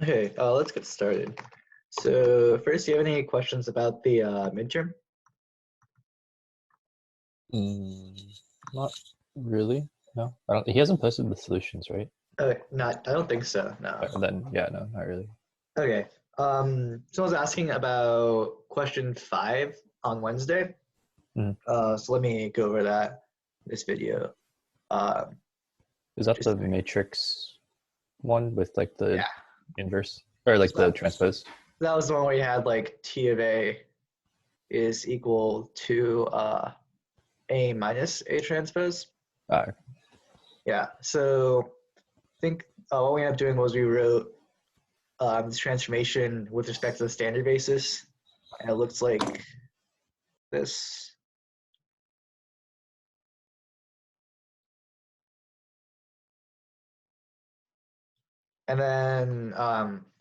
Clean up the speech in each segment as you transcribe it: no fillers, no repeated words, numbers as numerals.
Okay, let's get started. So first, do you have any questions about the midterm? Not really. No, I don't. He hasn't posted the solutions, right? Not, I don't think so. No. Then yeah, no, not really. Okay. Someone's asking about question 5 on Wednesday. Mhm. So let me go over that in this video. Um, Is that just the matrix one with like the yeah. inverse or like So the transpose? that was the one where you had like T of A is equal to A minus A transpose. Ah, Yeah. So I think what we ended up doing was we wrote this transformation with respect to the standard basis, and it looks like this. And then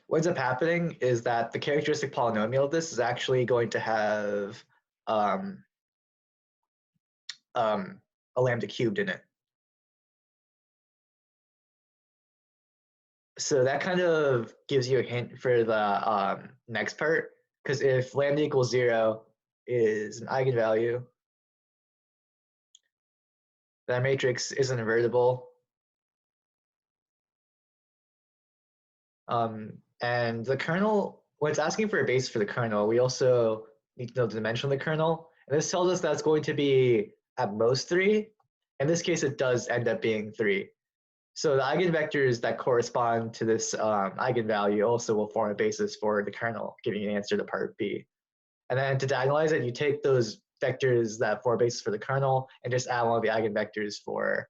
what ends up happening is that the characteristic polynomial of this is actually going to have um, a lambda cubed in it. So that kind of gives you a hint for the next part, because if lambda equals 0 is an eigenvalue, that matrix isn't invertible. And the kernel, when it's asking for a base for the kernel, we also need to know the dimension of the kernel. And this tells us that it's going to be at most 3. In this case, it does end up being 3. So the eigenvectors that correspond to this eigenvalue also will form a basis for the kernel, giving you an answer to part B. And then to diagonalize it, you take those vectors that form a basis for the kernel and just add one of the eigenvectors for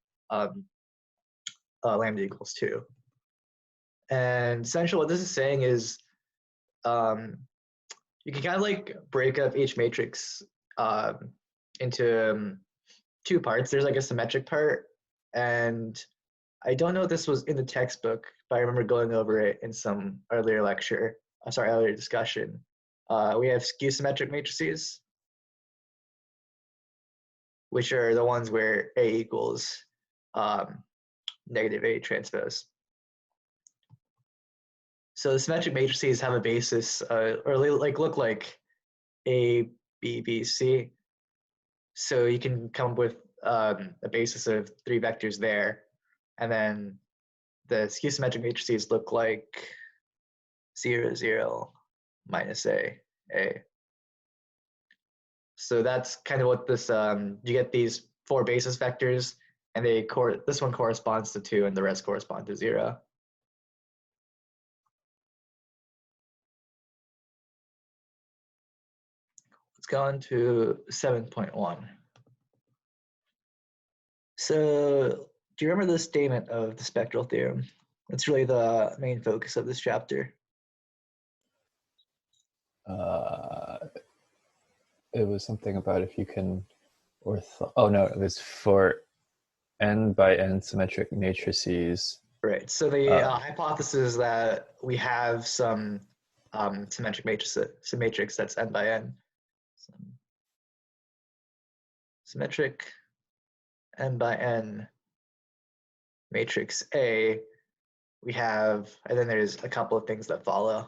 lambda equals 2. And essentially what this is saying is um, you can kind of like break up each matrix into 2 parts. There's like a symmetric part, and I don't know if this was in the textbook, but I remember going over it in some earlier lecture. Earlier discussion. We have skew symmetric matrices, which are the ones where A equals negative A transpose. So the symmetric matrices have a basis, or like look like A, B, B, C. So you can come up with a basis of 3 vectors there, and then the skew symmetric matrices look like 0, 0, minus A, A. So that's kind of what this, you get these 4 basis vectors, and this one corresponds to 2, and the rest correspond to 0. Let's go on to 7.1. So do you remember the statement of the spectral theorem? That's really the main focus of this chapter. Uh, it was something about if you can oh no, it was for n by n symmetric matrices. Right. So the Uh, hypothesis is that we have some symmetric matrix that's n by n. Some symmetric n by n matrix A. We have, and then there's a couple of things that follow.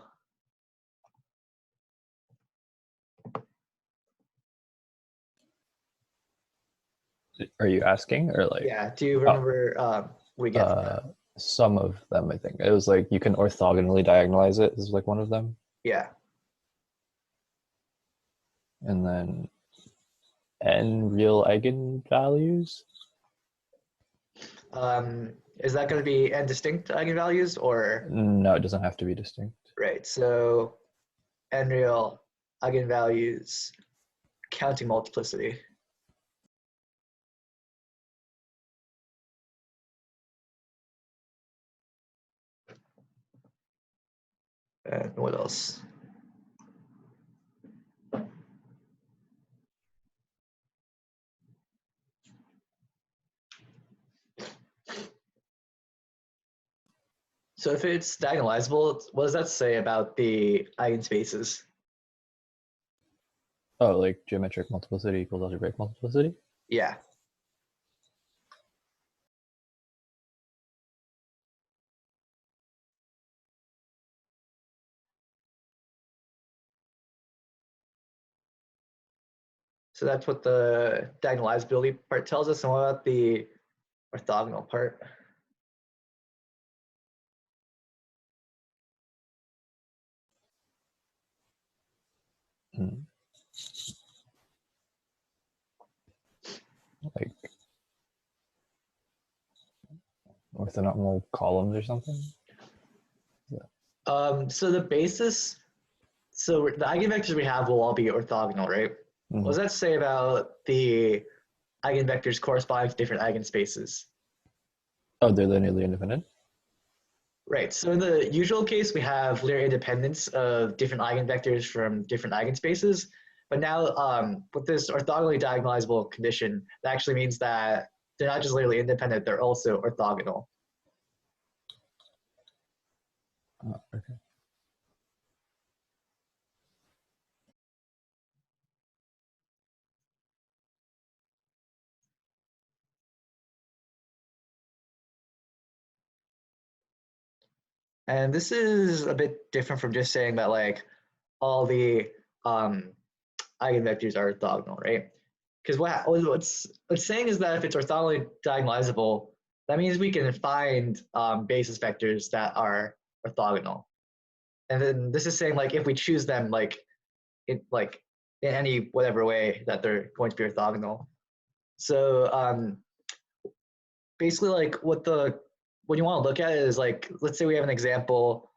are you asking or like? Yeah. Do you Oh, remember we get from that? some of them. I think it was like you can orthogonally diagonalize it. This is like one of them, Yeah. and then n real eigenvalues. Is that going to be n distinct eigenvalues or No, it doesn't have to be distinct. right? So n real eigenvalues counting multiplicity. And what else? So if it's diagonalizable, what does that say about the eigenspaces? Oh, like geometric multiplicity equals algebraic multiplicity. Yeah. So that's what the diagonalizability part tells us. And what about the orthogonal part? Like orthogonal columns or something? So the basis, so the eigenvectors we have will all be orthogonal, right? Mhm. What does that say about the eigenvectors corresponding to different eigenspaces? Oh, they're linearly independent? Right, so in the usual case, we have linear independence of different eigenvectors from different eigenspaces. But now with this orthogonally diagonalizable condition, that actually means that they're not just linearly independent, they're also orthogonal. Oh, okay. And this is a bit different from just saying that like all the eigenvectors are orthogonal, right? Because what's saying is that if it's orthogonally diagonalizable, that means we can find basis vectors that are orthogonal. And then this is saying like if we choose them like in any whatever way that they're going to be orthogonal. So basically like what you want to look at is like let's say we have an example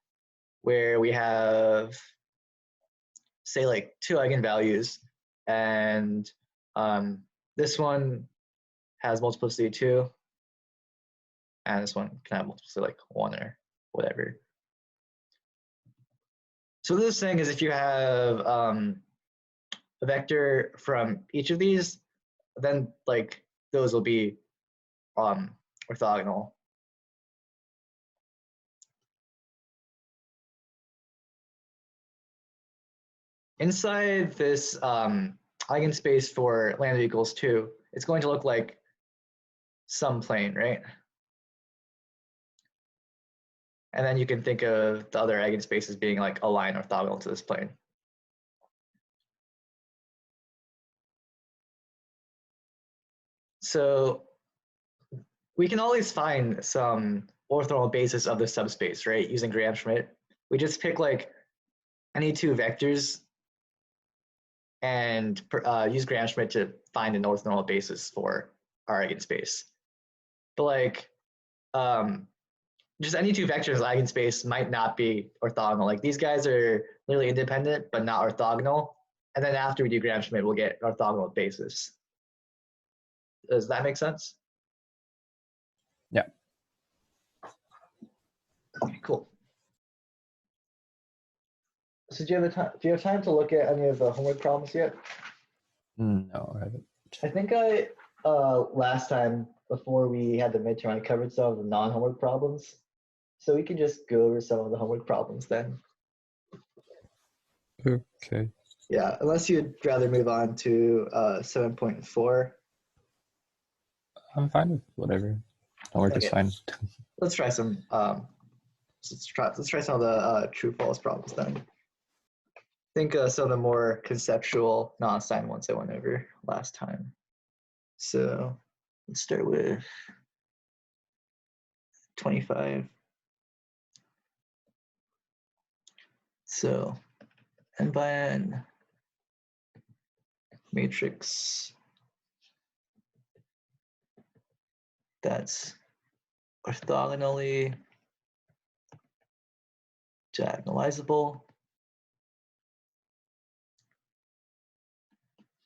where we have say like two eigenvalues and this one has multiplicity 2 and this one can have multiplicity like 1 or whatever. So what this is saying is if you have a vector from each of these, then like those will be orthogonal. Inside this eigenspace for lambda equals 2, it's going to look like some plane, right? And then you can think of the other eigenspaces being like a line orthogonal to this plane. So we can always find some orthogonal basis of the subspace, right? Using Gram-Schmidt. We just pick like any two vectors and use Gram-Schmidt to find an orthogonal basis for our eigenspace. But like just any two vectors of eigenspace might not be orthogonal. Like these guys are literally independent, but not orthogonal. And then after we do Gram-Schmidt, we'll get orthogonal basis. Does that make sense? Yeah. Okay, cool. So do you have time to look at any of the homework problems yet? No, I haven't. I think last time before we had the midterm, I covered some of the non-homework problems. So we can just go over some of the homework problems then. Okay. Yeah, unless you'd rather move on to 7.4. I'm fine with whatever. Homework is fine. Let's try some. Let's try some of the true false problems then. I think some of the more conceptual non-assigned ones I went over last time. So let's start with 25. So n by n matrix that's orthogonally diagonalizable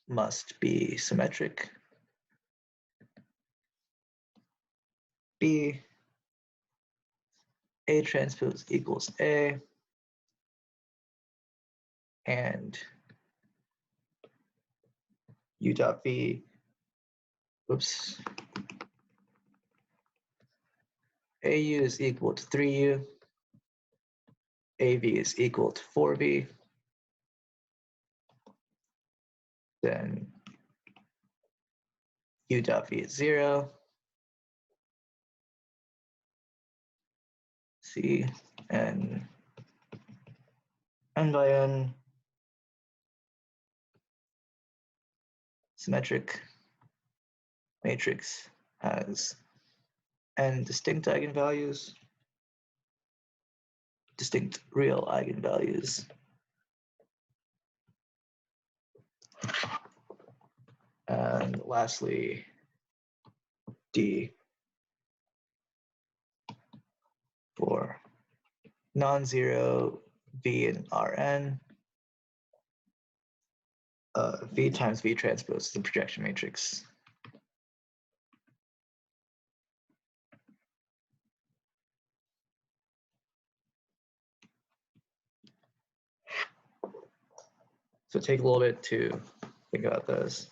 must be symmetric. B A transpose equals A and U dot V, oops, AU is equal to 3U, AV is equal to 4V, then U dot V is 0, C and n by n symmetric matrix has n distinct eigenvalues, distinct real eigenvalues, and lastly, D for non-zero V and Rn, V times V transpose the projection matrix. So take a little bit to think about those.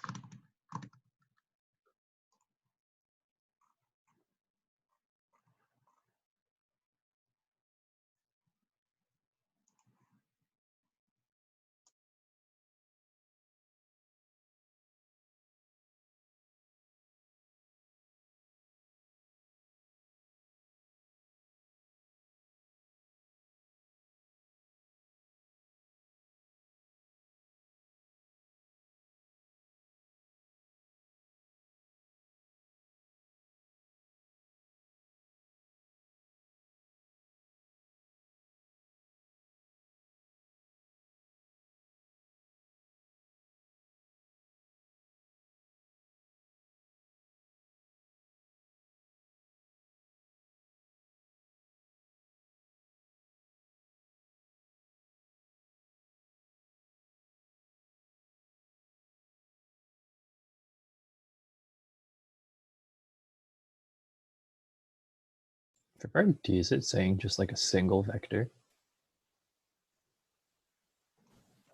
For part D, is it saying just like a single vector?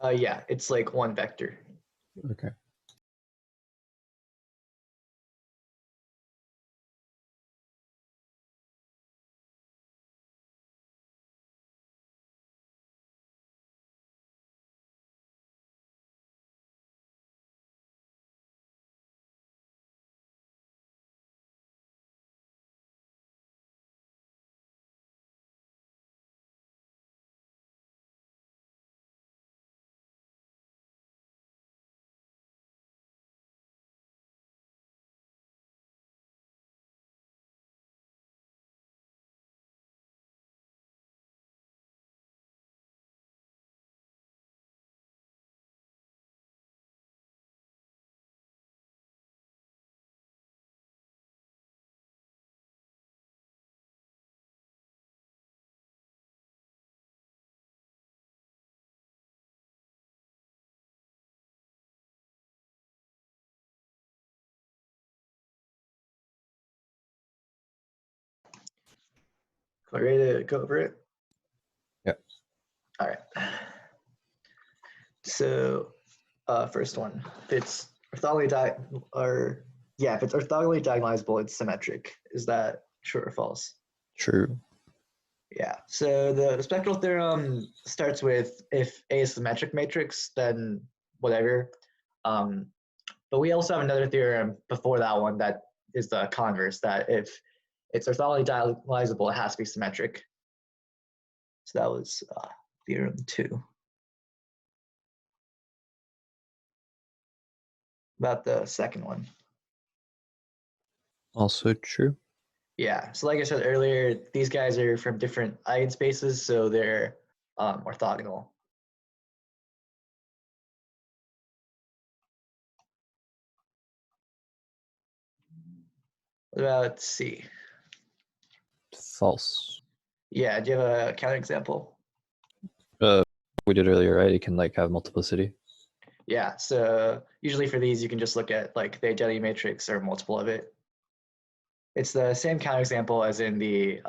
Yeah, it's like one vector. Okay. Are we ready to go over it? Yeah. All right. So, first one, if it's orthogonally if it's orthogonally diagonalizable, it's symmetric. Is that true or false? True. Yeah. So the spectral theorem starts with if A is a symmetric matrix, then whatever. But we also have another theorem before that one that is the converse, that if it's orthogonally diagonalizable, it has to be symmetric. So that was theorem 2. About the second one. Also true. Yeah, so like I said earlier, these guys are from different eigenspaces, so they're orthogonal. What about C? False. Yeah, do you have a counterexample? We did earlier, right? It can like have multiplicity. Yeah, so usually for these, you can just look at like the identity matrix or multiple of it. It's the same counterexample as in the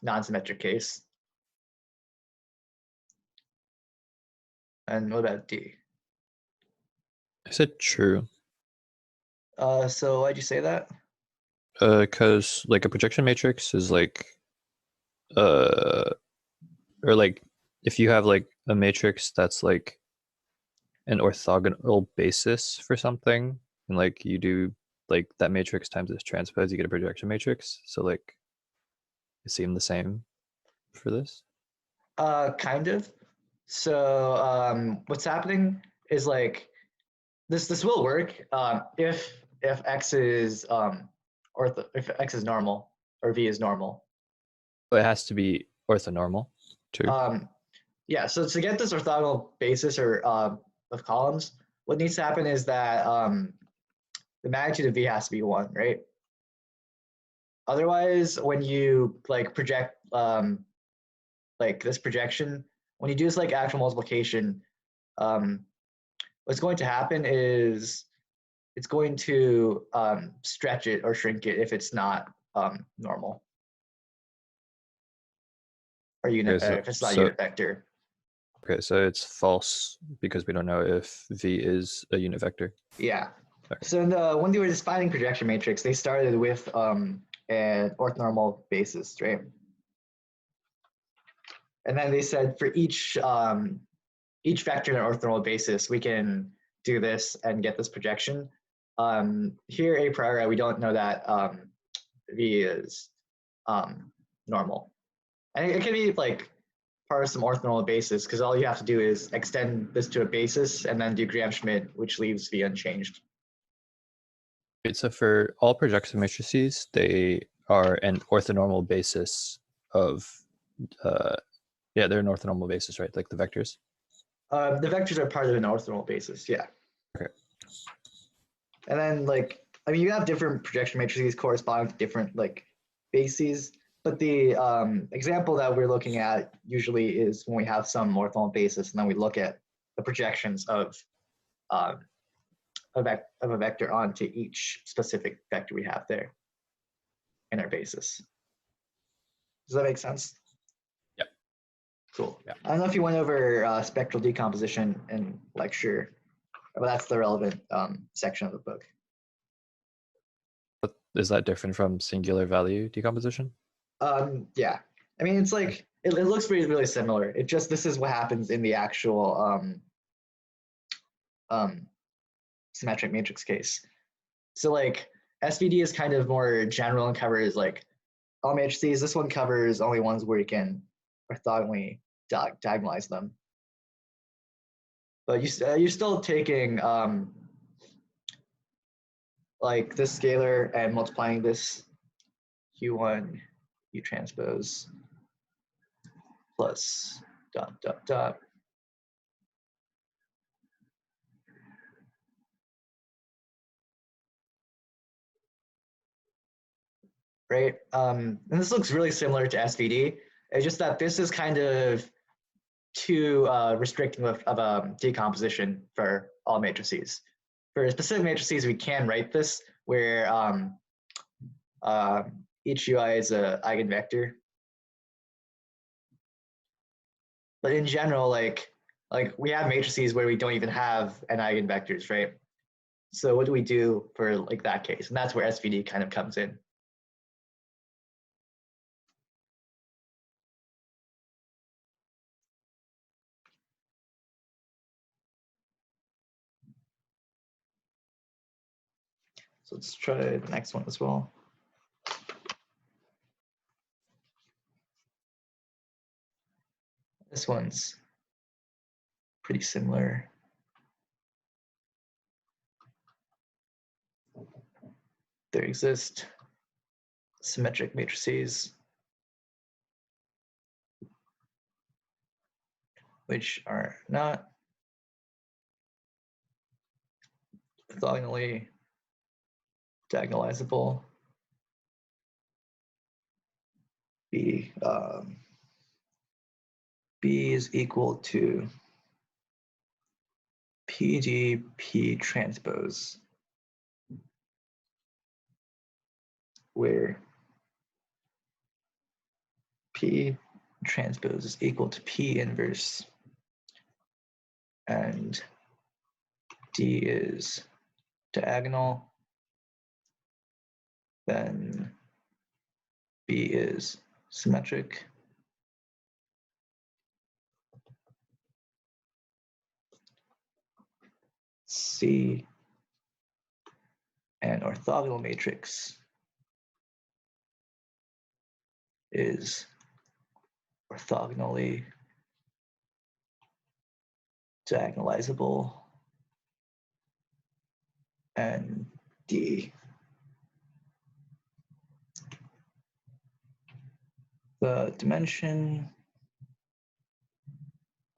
non-symmetric case. And what about D? I said true. So why'd you say that? Because like a projection matrix is like, or like if you have like a matrix that's like an orthogonal basis for something, and like you do like that matrix times its transpose, you get a projection matrix. So like, it seemed the same for this. Kind of. So what's happening is like this will work if x is if x is normal or v is normal. It has to be orthonormal too. Yeah, so to get this orthogonal basis or of columns, what needs to happen is that the magnitude of v has to be 1, right? Otherwise, when you like project like this projection, when you do this like actual multiplication, what's going to happen is it's going to stretch it or shrink it if it's not normal or unit, if it's not unit vector. Okay, so it's false because we don't know if v is a unit vector. Yeah. Okay. So when they were defining projection matrix, they started with an orthonormal basis, right? And then they said for each vector in an orthonormal basis, we can do this and get this projection. Here, a priori, we don't know that v is normal. And it can be like part of some orthonormal basis because all you have to do is extend this to a basis and then do Gram-Schmidt, which leaves v unchanged. Right, so for all projection matrices, they are an orthonormal basis of, yeah, they're an orthonormal basis, right? Like the vectors? The vectors are part of an orthonormal basis, yeah. Okay. And then like, I mean, you have different projection matrices corresponding to different like bases, but the example that we're looking at usually is when we have some orthonormal basis and then we look at the projections of a vector onto each specific vector we have there in our basis. Does that make sense? Yep. Cool. Yeah. I don't know if you went over spectral decomposition in lecture, but that's the relevant section of the book. But is that different from singular value decomposition? Yeah. I mean, it's like, it looks really, really similar. It just, this is what happens in the actual symmetric matrix case. So like SVD is kind of more general and covers like all matrices. This one covers only ones where you can orthogonally diagonalize them. But you're still taking like this scalar and multiplying this Q1 U transpose plus dot dot dot. Right, and this looks really similar to SVD. It's just that this is kind of too restricting of decomposition for all matrices. For specific matrices, we can write this where each UI is an eigenvector. But in general, like we have matrices where we don't even have an eigenvectors, right? So what do we do for like that case? And that's where SVD kind of comes in. So let's try the next one as well. This one's pretty similar. There exist symmetric matrices which are not orthogonally diagonalizable. B is equal to PDP transpose, where P transpose is equal to P inverse, and D is diagonal, then B is symmetric. C, an orthogonal matrix is orthogonally diagonalizable and D. The dimension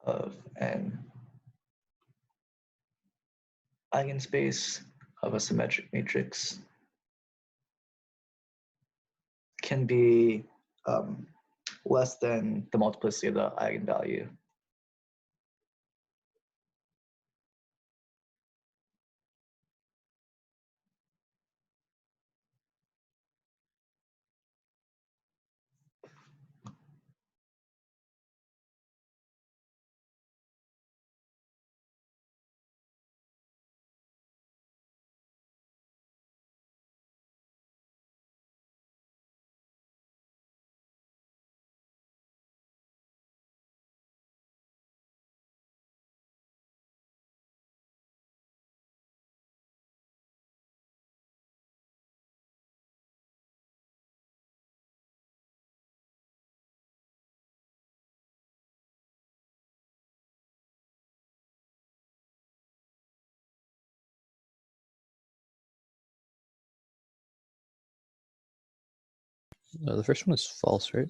of an eigenspace of a symmetric matrix can be less than the multiplicity of the eigenvalue. The first one is false, right?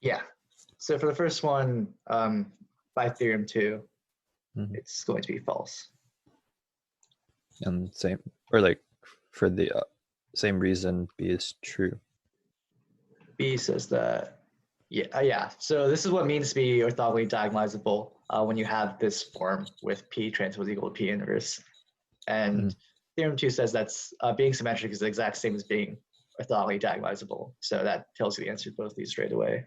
Yeah. So for the first one, by theorem 2, Mhm. it's going to be false. And same, or like for the same reason, B is true. B says that, yeah. So this is what means to be orthogonally diagonalizable when you have this form with P transpose equal to P inverse. And theorem 2 says that's being symmetric is the exact same as being orthogonally diagonalizable. So that tells you the answer to both these straight away.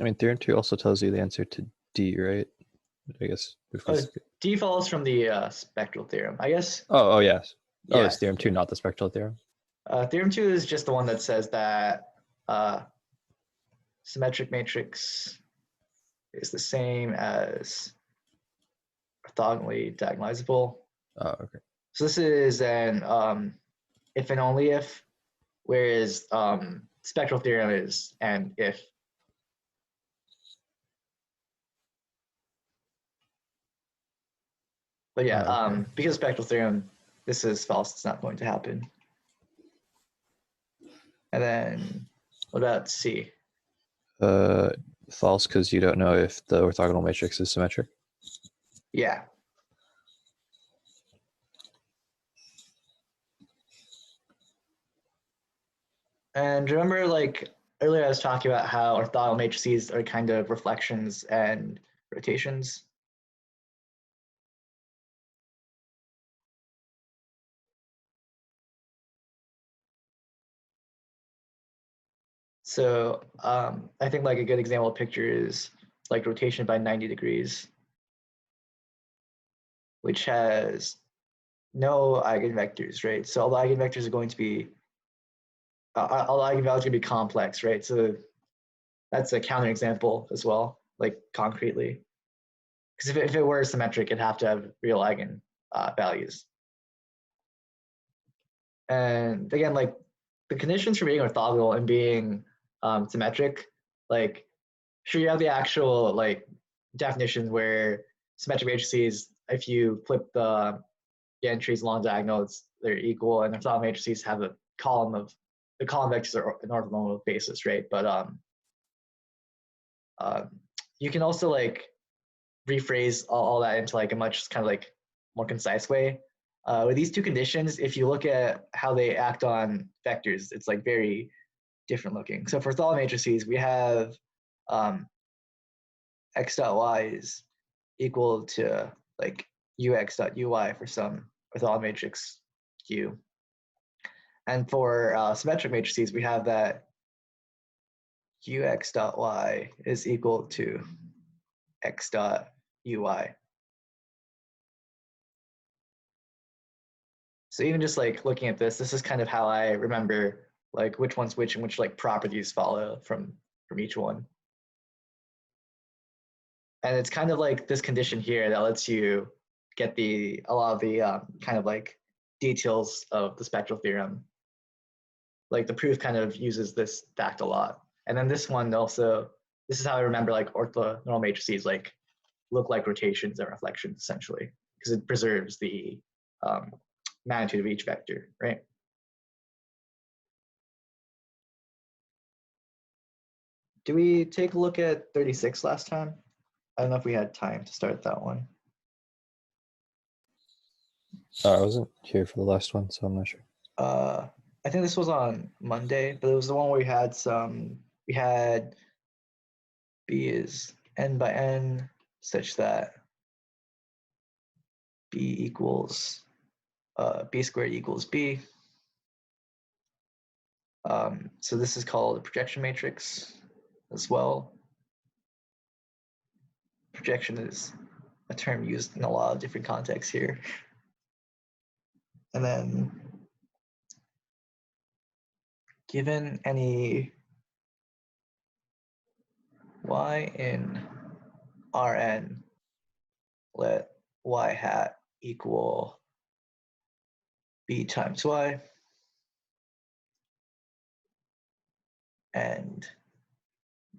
I mean, theorem 2 also tells you the answer to D, right? I guess. D follows from the spectral theorem, I guess. Oh, yes. Oh, Yeah. it's theorem 2, not the spectral theorem. Theorem 2 is just the one that says that symmetric matrix is the same as orthogonally diagonalizable. Oh, okay. So this is an if and only if, whereas spectral theorem is an if. But yeah, okay. because spectral theorem, this is false. It's not going to happen. And then what about C? False, because you don't know if the orthogonal matrix is symmetric. Yeah. And remember, like earlier, I was talking about how orthogonal matrices are kind of reflections and rotations. So I think like a good example picture is like rotation by 90 degrees, which has no eigenvectors, right? So all the eigenvectors are going to be, all the eigenvalues are going to be complex, right? So that's a counterexample as well, like concretely. Because if it were symmetric, it'd have to have real eigen values. And again, like the conditions for being orthogonal and being symmetric, like sure you have the actual like definition where symmetric matrices, if you flip the entries along diagonals, they're equal, and orthogonal matrices have a column of the column vectors are an orthogonal basis, right? But you can also like rephrase all that into like a much kind of like more concise way. With these two conditions, if you look at how they act on vectors, it's like very different looking. So for orthogonal matrices, we have x dot y is equal to like ux dot uy for some orthogonal matrix Q. And for symmetric matrices, we have that ux dot y is equal to x dot uy. So even just like looking at this is kind of how I remember like which one's which and which like properties follow from each one. And it's kind of like this condition here that lets you get a lot of the kind of like details of the spectral theorem. Like the proof kind of uses this fact a lot. And then this one also, this is how I remember like orthonormal matrices like look like rotations and reflections essentially, because it preserves the magnitude of each vector, right? Do we take a look at 36 last time? I don't know if we had time to start that one. I wasn't here for the last one, so I'm not sure. I think this was on Monday, but it was the one where we had b is n by n such that b equals b squared equals b. So this is called a projection matrix as well. Projection is a term used in a lot of different contexts here. And then given any y in Rn, let y hat equal b times y, and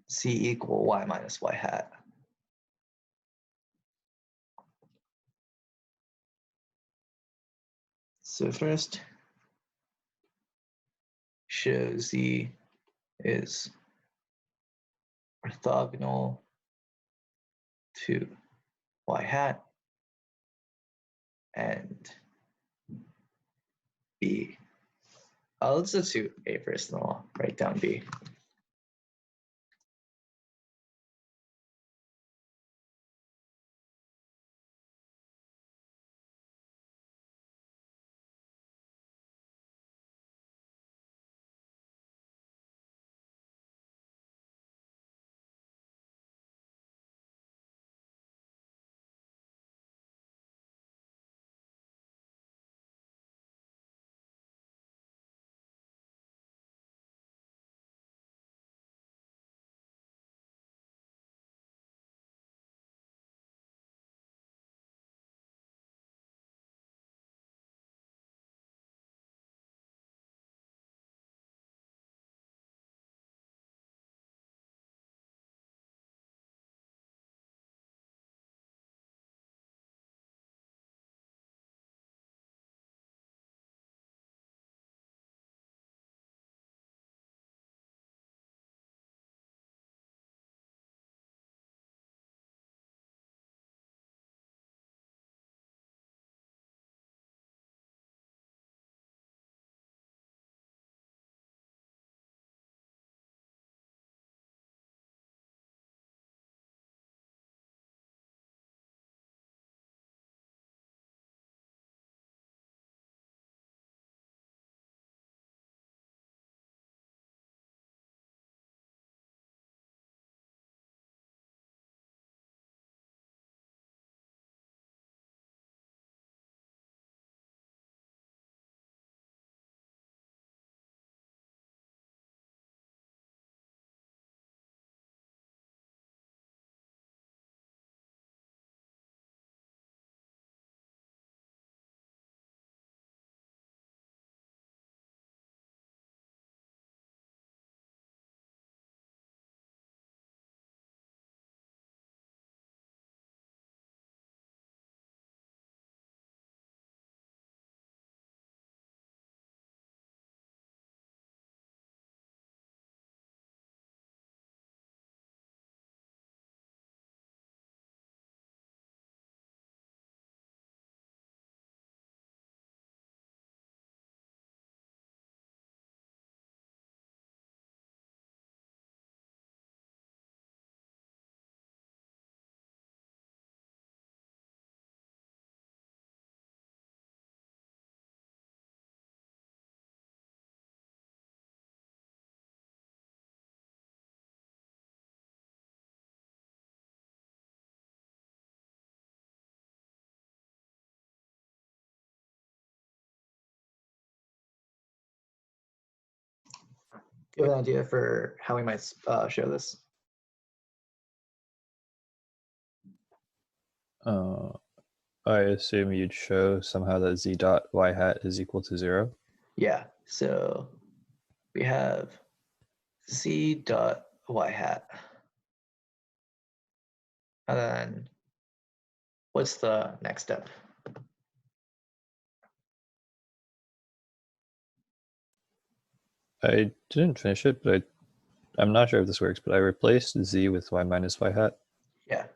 c equal y minus y hat. So first, show z is orthogonal to y hat and b. Let's substitute a first, and I'll write down b. Do you have an idea for how we might show this? I assume you'd show somehow that z dot y hat is equal to 0. Yeah, so we have z dot y hat. And then what's the next step? I didn't finish it, but I'm not sure if this works, but I replaced z with y minus y hat. Yeah.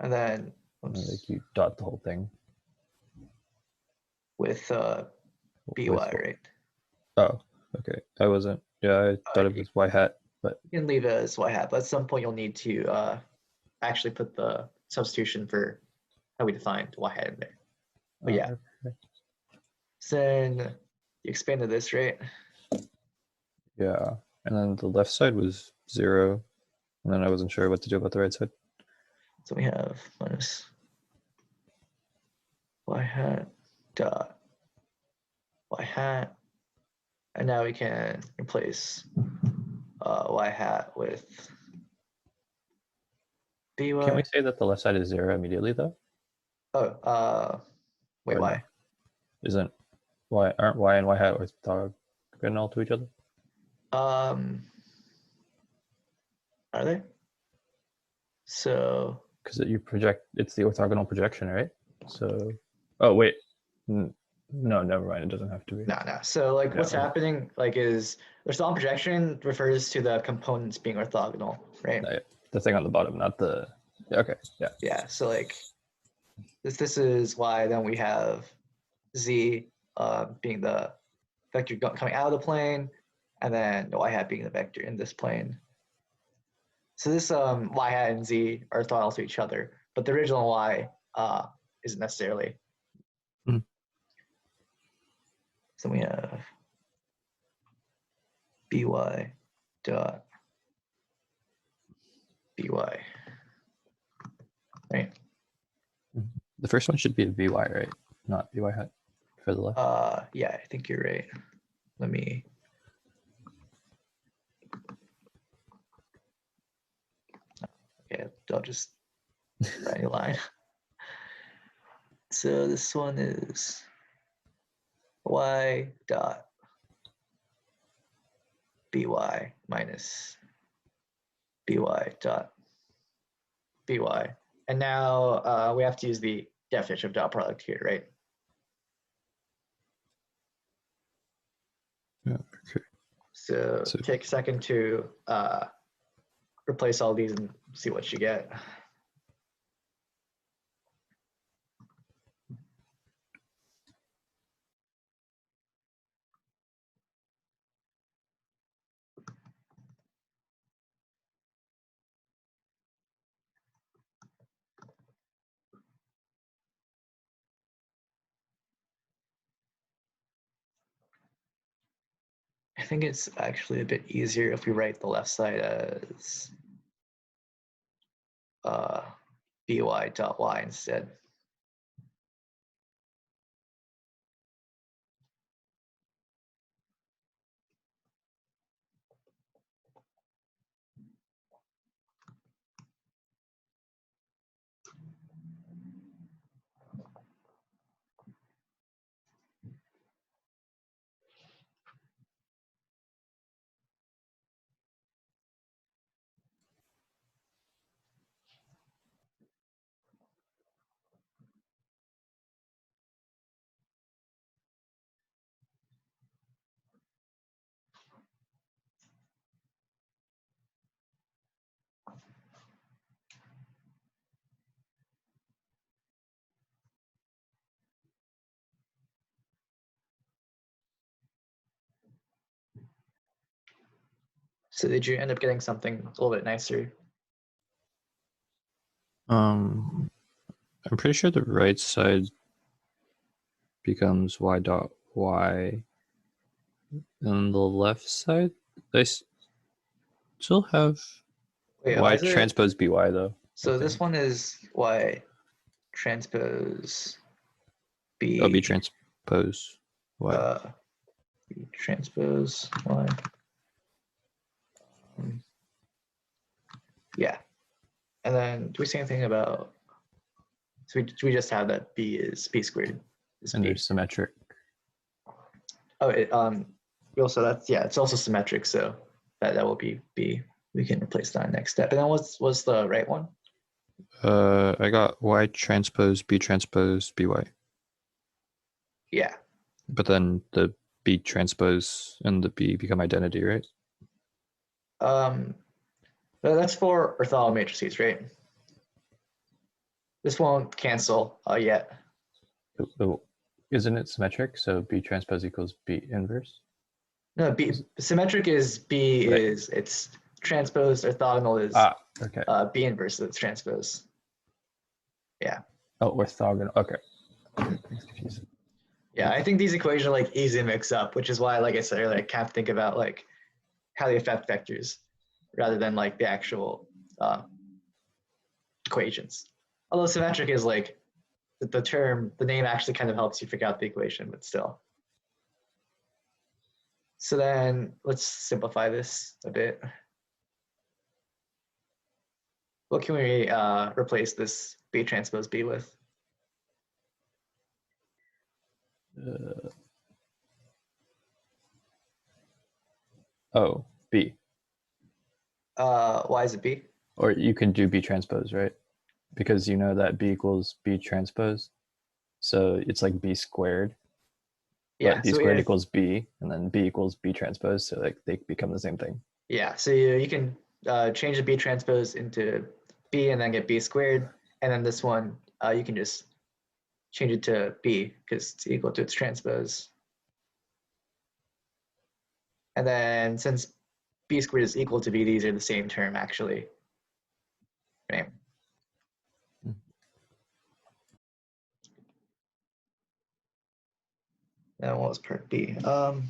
And then Like you dot the whole thing. with by, with, right? Oh, okay. I wasn't. Yeah, I thought it was y hat, but You can leave it as y hat, but at some point you'll need to actually put the substitution for how we defined y hat in there. But yeah. okay. So then you expanded this, right? Yeah, and then the left side was 0, and then I wasn't sure what to do about the right side. So we have minus y hat dot y hat, and now we can replace y hat with by. Can we say that the left side is 0 immediately though? Oh, wait, Or why? no? Isn't aren't y and y hat orthogonal to each other? Are they? So Because you project, it's the orthogonal projection, right? So, oh wait, no, never mind. It doesn't have to be. no. So like what's okay. happening like is the orthogonal projection refers to the components being orthogonal, right? The thing on the bottom, not the. Okay, yeah. Yeah. So like this is why then we have z being the vector coming out of the plane, and then y hat being the vector in this plane. So this y hat and z are orthogonal to each other, but the original y isn't necessarily. Mhm. So we have by dot by, right? The first one should be a by, right? Not by hat for the left. Yeah, I think you're right. Let me. Okay, I'll just write a line. So this one is y dot by minus by dot by. And now we have to use the definition of dot product here, right? Yeah, okay. So take a second to replace all these and see what you get. I think it's actually a bit easier if we write the left side as by dot y instead. So did you end up getting something a little bit nicer? I'm pretty sure the right side becomes y dot y, and the left side I still have y transpose by though. So this one is y transpose b. Oh, b transpose y. B transpose y. Yeah, and then do we say anything about? So we just have that b is b squared. And they're symmetric. Oh, we also, that's, yeah, it's also symmetric, so that will be B. We can replace that next step. And then what's the right one? I got Y transpose B transpose BY. Yeah. But then the B transpose and the B become identity, right? That's for orthogonal matrices, right? This won't cancel yet. Isn't it symmetric? So B transpose equals B inverse? No, B symmetric is B Right. is it's transpose. Orthogonal is Okay. B inverse that's transpose. Yeah. Oh, orthogonal. Okay. It's confusing. Yeah, I think these equations are like easy to mix up, which is why, like I said earlier, I can't think about like how they affect vectors rather than like the actual equations. Although symmetric is like the term, the name actually kind of helps you figure out the equation, but still. So then let's simplify this a bit. What can we replace this B transpose B with? B. Why is it B? Or you can do B transpose, right? Because you know that B equals B transpose. So it's like B squared. Yeah, But B so squared equals B, and then B equals B transpose. So like they become the same thing. yeah, so you can change the B transpose into B and then get B squared. And then this one, you can just change it to B because it's equal to its transpose. And then since B squared is equal to B, these are the same term actually. Right? Now what was part B? So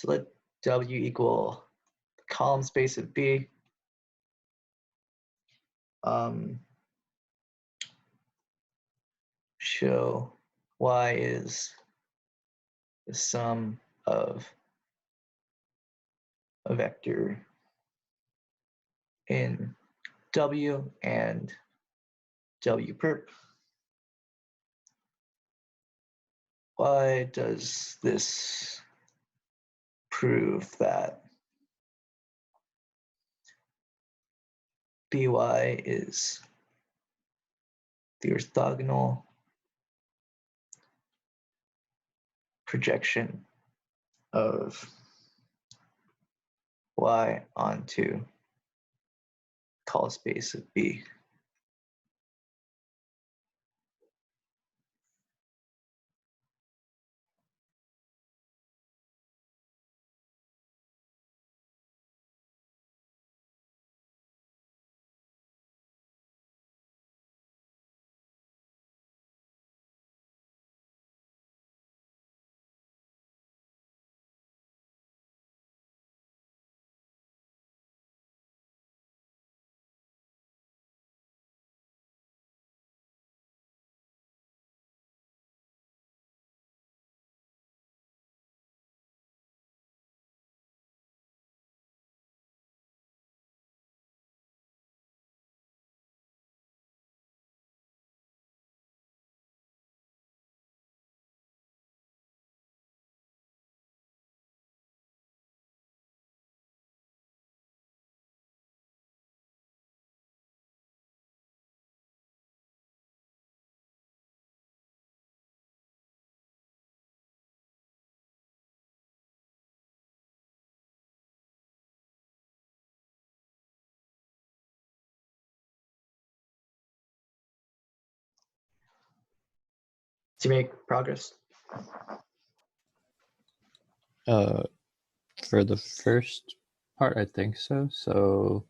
let W equal the column space of B. Show Y is the sum of a vector in W and W perp. Why does this prove that BY is the orthogonal projection of Y onto call space of B? To make progress? For the first part, I think so. So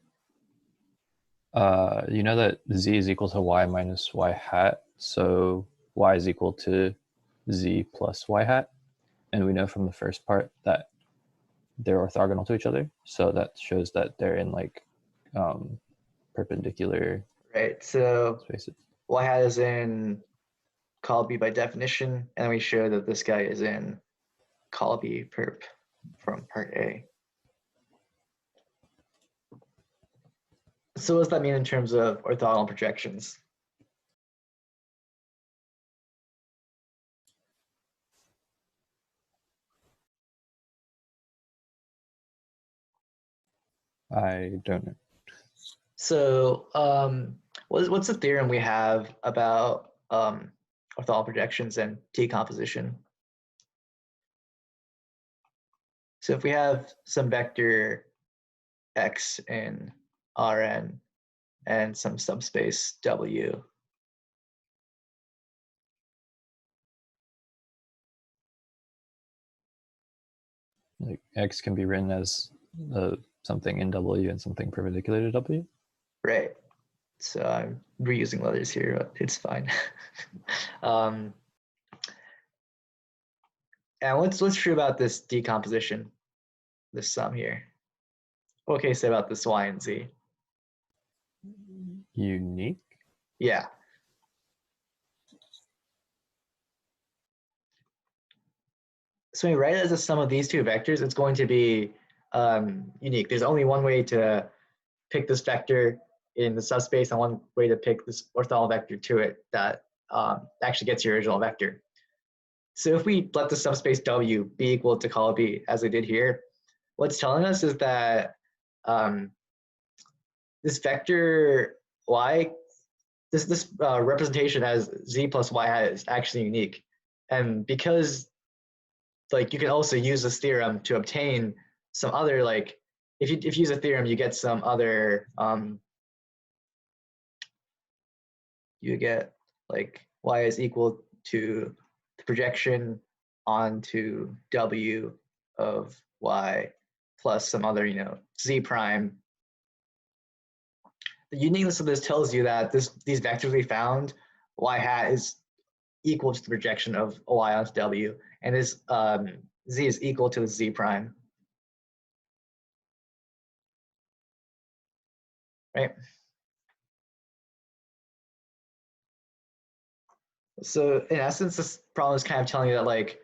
you know that Z is equal to Y minus Y hat. So Y is equal to Z plus Y hat. And we know from the first part that they're orthogonal to each other. So that shows that they're in like perpendicular Right, so spaces. Y hat is in call B by definition, and we show that this guy is in call B perp from part A. So what does that mean in terms of orthogonal projections? I don't know. So what's the theorem we have about orthogonal projections and decomposition? So if we have some vector x in Rn and some subspace W, Like X can be written as something in W and something perpendicular to W. right? So I'm reusing letters here, but it's fine. And what's true about this decomposition, this sum here? What can you say about this y and z? Unique. Yeah. So when we write it as a sum of these two vectors, it's going to be unique. There's only one way to pick this vector in the subspace and one way to pick this orthogonal vector to it that actually gets your original vector. So if we let the subspace W be equal to call B, as I did here, what's telling us is that this vector y, this representation as z plus y hat is actually unique. And because like you can also use this theorem to obtain some other, like if you use a theorem, you get some other you get like y is equal to the projection onto W of y plus some other, z prime. The uniqueness of this tells you that these vectors we found, y hat is equal to the projection of y onto W, and this z is equal to the z prime. Right? So in essence, this problem is kind of telling you that like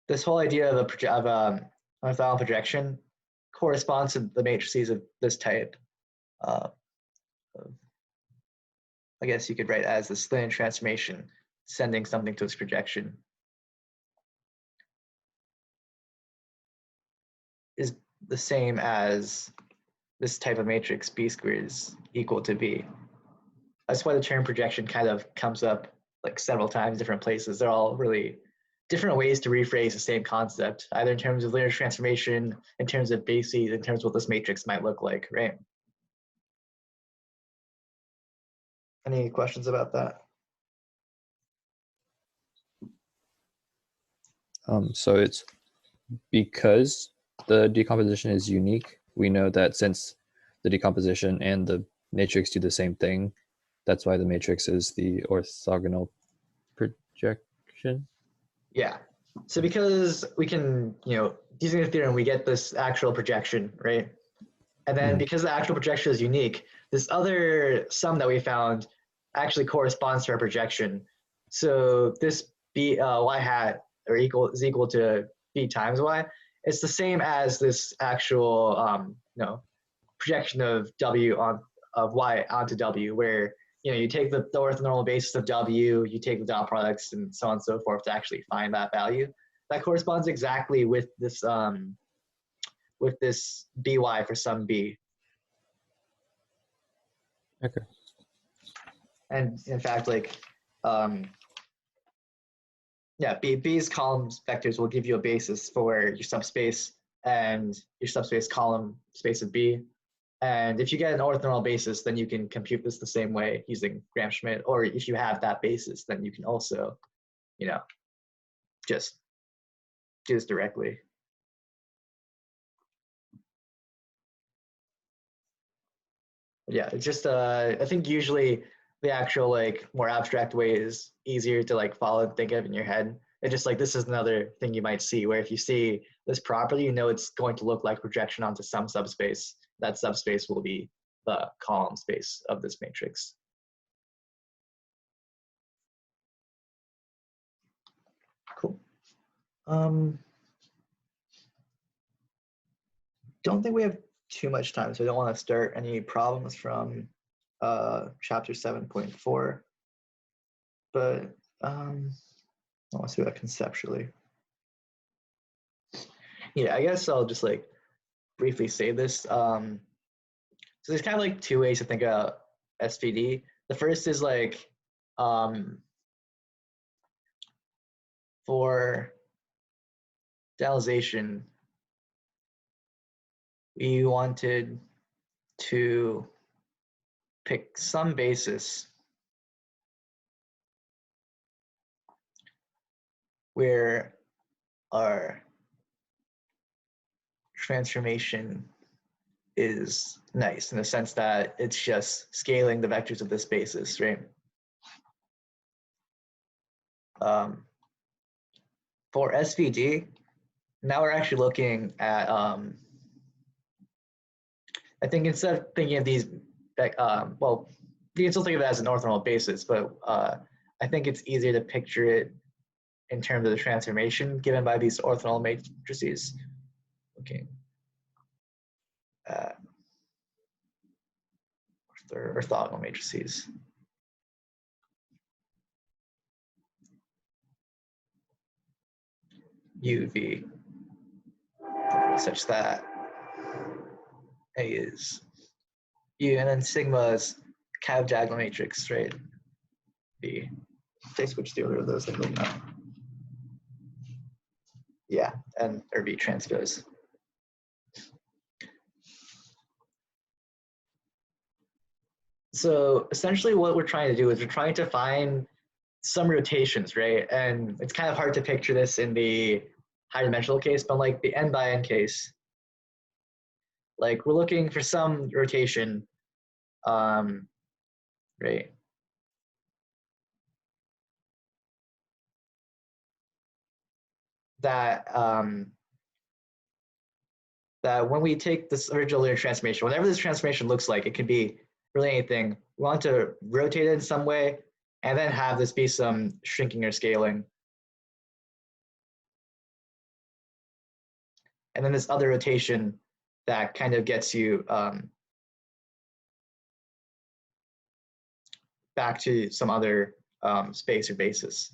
this whole idea of orthogonal projection corresponds to the matrices of this type. I guess you could write as the linear transformation sending something to its projection is the same as this type of matrix B squared is equal to B. That's why the term projection kind of comes up like several times, different places. They're all really different ways to rephrase the same concept, either in terms of linear transformation, in terms of bases, in terms of what this matrix might look like, right? Any questions about that? So it's because the decomposition is unique, we know that since the decomposition and the matrix do the same thing, that's why the matrix is the orthogonal projection. Yeah. So because we can, using the theorem, we get this actual projection, right? And then because the actual projection is unique, this other sum that we found actually corresponds to our projection. So this b y hat is equal to b times y. It's the same as this actual projection of w of y onto w, where you take the orthonormal basis of w, you take the dot products, and so on and so forth to actually find that value. That corresponds exactly with this by for some b. Okay. And in fact, like, yeah, B's columns vectors will give you a basis for your subspace and your subspace column space of B. And if you get an orthonormal basis, then you can compute this the same way using Gram-Schmidt. Or if you have that basis, then you can also, just do this directly. Yeah, it's just I think usually the actual like more abstract way is easier to like follow and think of in your head. It's just like this is another thing you might see where if you see this property, it's going to look like projection onto some subspace. That subspace will be the column space of this matrix. Cool. Don't think we have too much time, so I don't want to start any problems from chapter 7.4. But I want to do that conceptually. Yeah, I guess I'll just like briefly say this. So there's kind of like two ways to think about SVD. The first is like for idealization, we wanted to pick some basis where our transformation is nice in the sense that it's just scaling the vectors of this basis, right? For SVD, now we're actually looking at, I think instead of thinking of these, well, you can still think of it as an orthogonal basis, but I think it's easier to picture it in terms of the transformation given by these orthogonal matrices. Okay. Orthogonal matrices. UV such that A is U, and then sigma is kind of diagonal matrix, right? B. They switch the order of those things now. Yeah, and or B transpose. So essentially what we're trying to do is we're trying to find some rotations, right? And it's kind of hard to picture this in the high dimensional case, but like the n by n case, like we're looking for some rotation, right? That that when we take this original linear transformation, whatever this transformation looks like, it could be really anything. We want to rotate it in some way, and then have this be some shrinking or scaling. And then this other rotation that kind of gets you back to some other space or basis.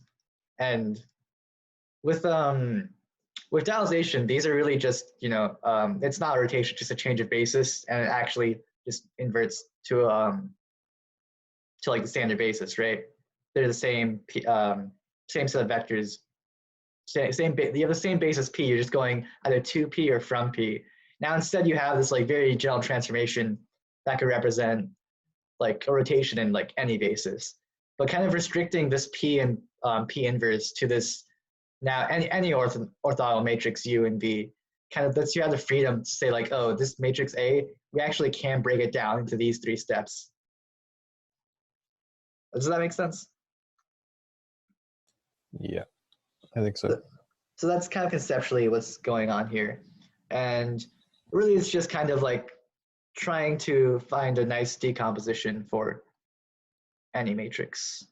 And with dialization, these are really just, it's not a rotation, just a change of basis, and it actually just inverts to like the standard basis, right? They're the same same set of vectors, you have the same basis P, you're just going either to P or from P. Now instead you have this like very general transformation that could represent like a rotation in like any basis, but kind of restricting this P and P inverse to this now any orthogonal matrix U and V kind of lets you have the freedom to say like, oh, this matrix A, we actually can break it down into these three steps. Does that make sense? Yeah, I think so. So that's kind of conceptually what's going on here. And really it's just kind of like trying to find a nice decomposition for any matrix.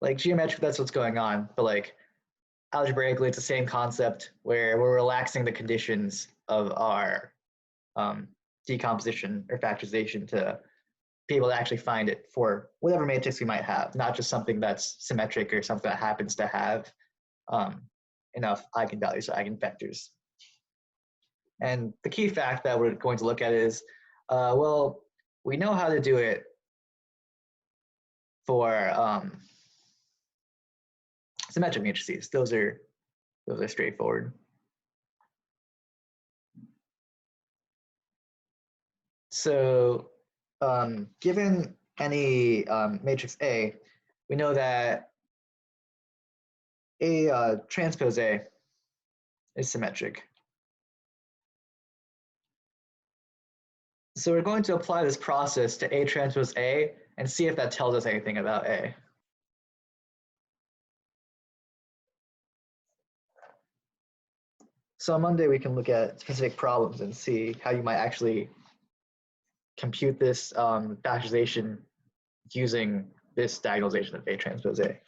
Like geometric, that's what's going on, but like algebraically, it's the same concept where we're relaxing the conditions of our decomposition or factorization to be able to actually find it for whatever matrix we might have, not just something that's symmetric or something that happens to have enough eigenvalues or eigenvectors. And the key fact that we're going to look at is, well, we know how to do it for symmetric matrices. Those are straightforward. So given any matrix A, we know that A transpose A is symmetric. So we're going to apply this process to A transpose A and see if that tells us anything about A. So on Monday, we can look at specific problems and see how you might actually compute this factorization using this diagonalization of A transpose A.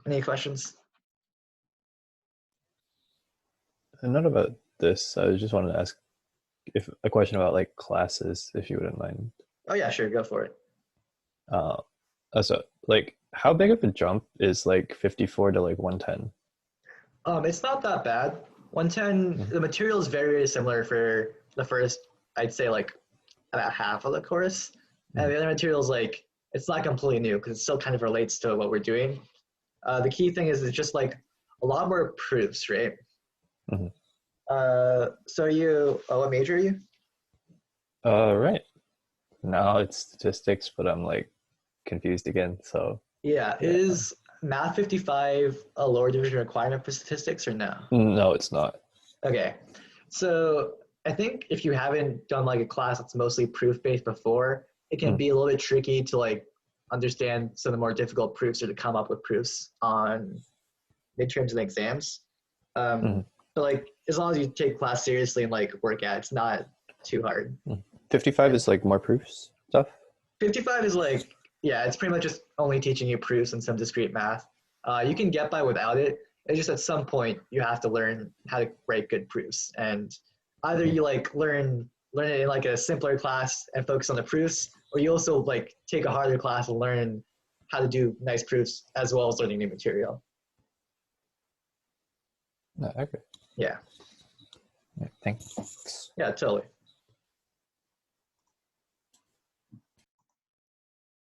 Any questions? Not about this. I just wanted to ask if a question about like classes, if you wouldn't mind. Oh yeah, sure, go for it. So like how big of a jump is like 54 to like 110? It's not that bad. 110, Mhm. the material is very, very similar for the first, I'd say like about half of the course. And Mhm. the other materials, like, it's not completely new because it still kind of relates to what we're doing. The key thing is it's just like a lot more proofs, right? Mhm. So you, what major are you? Right. Now it's statistics, but I'm like confused again. So Yeah, yeah. is Math 55 a lower division requirement for statistics or no? No, it's not. Okay, so I think if you haven't done like a class that's mostly proof based before, it can Mm. be a little bit tricky to like understand some of the more difficult proofs or to come up with proofs on midterms and exams. Um, Mhm. but like as long as you take class seriously and like work at it, it's not too hard. 55 And is like more proofs stuff. 55 is like, yeah, it's pretty much just only teaching you proofs and some discrete math. You can get by without it. It's just at some point you have to learn how to write good proofs, and either Mhm. you like learn it in like a simpler class and focus on the proofs, or you also like take a harder class and learn how to do nice proofs as well as learning new material. No, okay. Yeah, Yeah, thanks. yeah, totally.